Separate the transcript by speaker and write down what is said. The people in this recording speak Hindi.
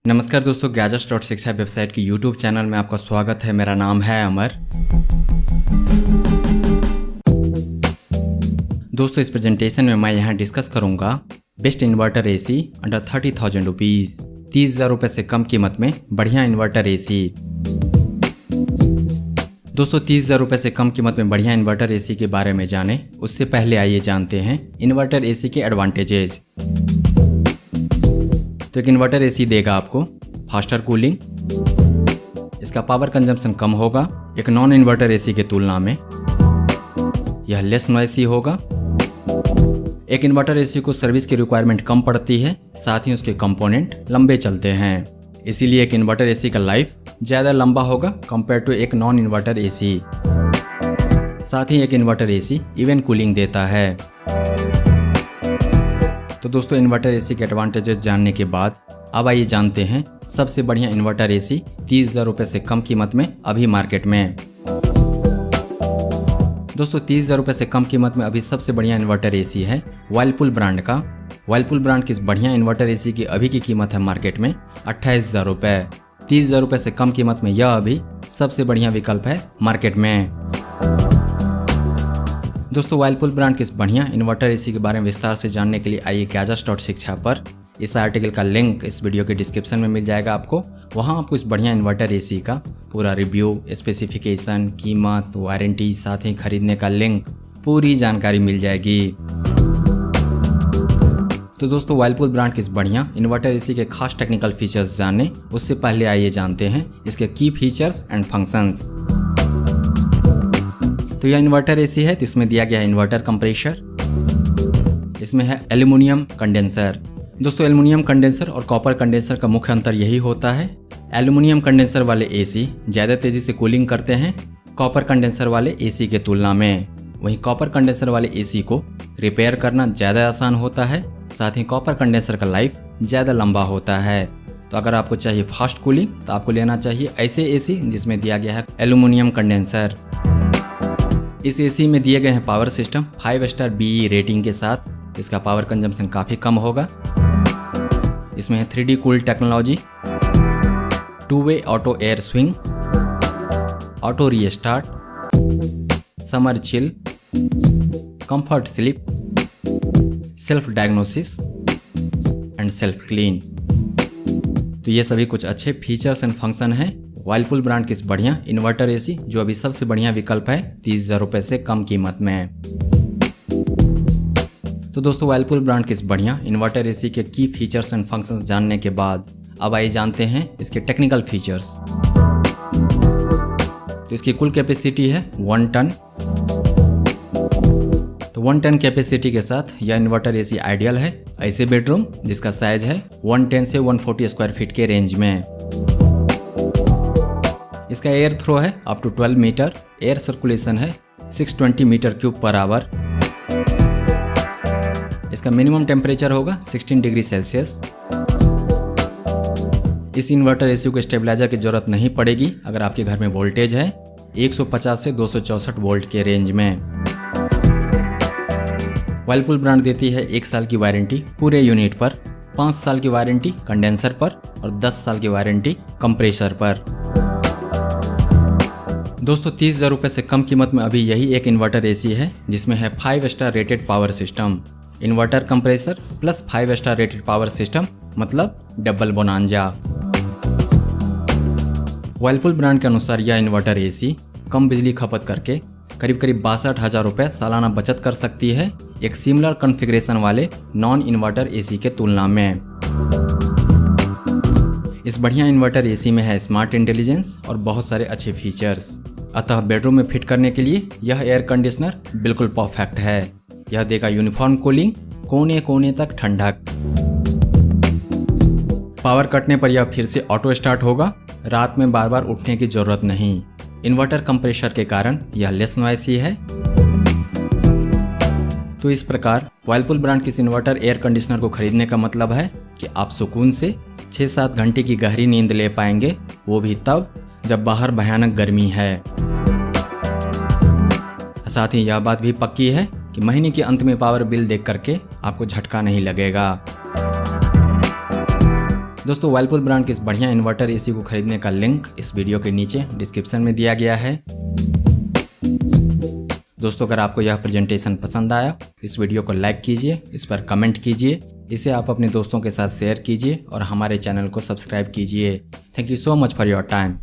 Speaker 1: नमस्कार दोस्तों, गैजेट्स.शिक्षा वेबसाइट की यूट्यूब चैनल में आपका स्वागत है। मेरा नाम है अमर। दोस्तों, इस प्रेजेंटेशन में मैं यहाँ डिस्कस करूँगा best inverter AC under 30,000 rupees. 30,000 रुपये से कम कीमत में बढ़िया इन्वर्टर एसी। दोस्तों, 30,000 रुपये से कम कीमत में बढ़िया इन्वर्टर एसी के बारे में जाने उससे पहले आइए जानते हैं इन्वर्टर एसी के एडवांटेजेस। तो एक इन्वर्टर एसी देगा आपको फास्टर कूलिंग, इसका पावर कंजम्पशन कम होगा एक नॉन इन्वर्टर एसी के तुलना में। यह लेस नॉइसी होगा। एक इन्वर्टर एसी को सर्विस की रिक्वायरमेंट कम पड़ती है, साथ ही उसके कंपोनेंट लंबे चलते हैं, इसीलिए एक इन्वर्टर एसी का लाइफ ज़्यादा लंबा होगा कंपेयर टू एक नॉन इन्वर्टर एसी। साथ ही एक इन्वर्टर एसी इवन कूलिंग देता है। तो दोस्तों, इन्वर्टर एसी के एडवांटेजेस जानने के बाद अब आइए जानते हैं सबसे बढ़िया इन्वर्टर एसी 30,000 रुपये से कम कीमत में अभी मार्केट में। दोस्तों, 30,000 रुपये से कम कीमत में अभी सबसे बढ़िया इन्वर्टर एसी है वर्लपूल ब्रांड का। वर्लपूल ब्रांड की इस बढ़िया इन्वर्टर एसी की अभी की कीमत है मार्केट में 28,000 रुपये। 30,000 रुपये से कम कीमत में यह अभी सबसे बढ़िया विकल्प है मार्केट में। दोस्तों, वर्लपूल ब्रांड के इस बढ़िया इन्वर्टर एसी के बारे में विस्तार से जानने के लिए आइए गैजेट्स.शिक्षा पर। इस आर्टिकल का लिंक इस वीडियो के डिस्क्रिप्शन में मिल जाएगा आपको। वहां आपको इस बढ़िया इन्वर्टर एसी का पूरा रिव्यू, स्पेसिफिकेशन, कीमत, वारंटी, साथ ही खरीदने का लिंक, पूरी जानकारी मिल जाएगी। तो दोस्तों, वर्लपूल ब्रांड के इस बढ़िया इन्वर्टर एसी के खास टेक्निकल फीचर्स जानने उससे पहले आइए जानते हैं इसके की फीचर्स एंड फंक्शंस। तो यह इन्वर्टर एसी है, तो इसमें दिया गया है इन्वर्टर कंप्रेसर, इसमें है एल्युमिनियम कंडेंसर। दोस्तों, एल्युमिनियम कंडेंसर और कॉपर कंडेंसर का मुख्य अंतर यही होता है, एल्युमिनियम कंडेंसर वाले एसी ज़्यादा तेज़ी से कूलिंग करते हैं कॉपर कंडेंसर वाले एसी के तुलना में। वहीं कॉपर कंडेंसर वाले एसी को रिपेयर करना ज़्यादा आसान होता है, साथ ही कॉपर कंडेंसर का लाइफ ज़्यादा लंबा होता है। तो अगर आपको चाहिए फास्ट कूलिंग तो आपको लेना चाहिए ऐसे एसी जिसमें दिया गया है एल्युमिनियम कंडेंसर। इस एसी में दिए गए हैं power system 5 star BE rating के साथ। इसका पावर कंजम्पशन काफ़ी कम होगा। इसमें है 3D cool technology, two way auto air swing, auto restart, summer chill, comfort sleep, self diagnosis and self clean. तो ये सभी कुछ अच्छे फीचर्स एंड फंक्शन हैं वर्लपूल ब्रांड की इस बढ़िया इन्वर्टर एसी, जो अभी सबसे बढ़िया विकल्प है 30,000 रुपये से कम कीमत में। तो दोस्तों, वर्लपूल ब्रांड की इस बढ़िया इन्वर्टर एसी के की फीचर्स एंड फंक्शंस जानने के बाद अब आइए जानते हैं इसके टेक्निकल फीचर्स। तो इसकी कुल कैपेसिटी है 1 टन। तो 1 टन कैपेसिटी के साथ यह इन्वर्टर एसी आइडियल है ऐसे बेडरूम जिसका साइज है 110 से 140 स्क्वायर फीट के रेंज में। इसका एयर थ्रो है up to 12 metre, air circulation है 620 मीटर क्यूब पर आवर। इसका मिनिमम टेम्परेचर होगा 16 डिग्री सेल्सियस। इस इन्वर्टर एसी को स्टेबलाइजर की जरूरत नहीं पड़ेगी अगर आपके घर में वोल्टेज है 150 से 264 वोल्ट के रेंज में। वर्लपूल ब्रांड देती है 1 साल की वारंटी पूरे यूनिट पर, 5 साल की वारंटी कंडेंसर पर और 10 साल की वारंटी कंप्रेसर पर। दोस्तों, 30,000 रुपये से कम कीमत में अभी यही एक इन्वर्टर एसी है जिसमें है 5 star rated power system, inverter compressor plus 5 star rated power system, मतलब डबल बोनांजा। वर्लपूल ब्रांड के अनुसार यह इन्वर्टर एसी कम बिजली खपत करके करीब 62,000 रुपये सालाना बचत कर सकती है एक सिमिलर कॉन्फ़िगरेशन वाले नॉन इन्वर्टर एसी के तुलना में। इस बढ़िया इन्वर्टर एसी में है स्मार्ट इंटेलिजेंस और बहुत सारे अच्छे फीचर्स, अतः बेडरूम में फिट करने के लिए यह एयर कंडीशनर बिल्कुल परफेक्ट है। यह देगा यूनिफॉर्म कूलिंग, कोने कोने तक ठंडक। पावर कटने पर यह फिर से ऑटो स्टार्ट होगा, रात में बार बार उठने की जरूरत नहीं। इन्वर्टर कंप्रेसर के कारण यह लेस नॉइसी है। तो इस प्रकार वर्लपूल ब्रांड के इस इन्वर्टर एयर कंडीशनर को खरीदने का मतलब है कि आप सुकून से 6-7 घंटे की गहरी नींद ले पाएंगे, वो भी तब जब बाहर भयानक गर्मी है। साथ ही यह बात भी पक्की है कि महीने के अंत में पावर बिल देख करके आपको झटका नहीं लगेगा। दोस्तों वर्लपूल ब्रांड के इस बढ़िया इन्वर्टर एसी को खरीदने का लिंक इस वीडियो के नीचे डिस्क्रिप्शन में दिया गया है। दोस्तों अगर आपको यह प्रेजेंटेशन पसंद आया तो इस वीडियो को लाइक कीजिए, इस पर कमेंट कीजिए, इसे आप अपने दोस्तों के साथ शेयर कीजिए और हमारे चैनल को सब्सक्राइब कीजिए। Thank you so much for your time.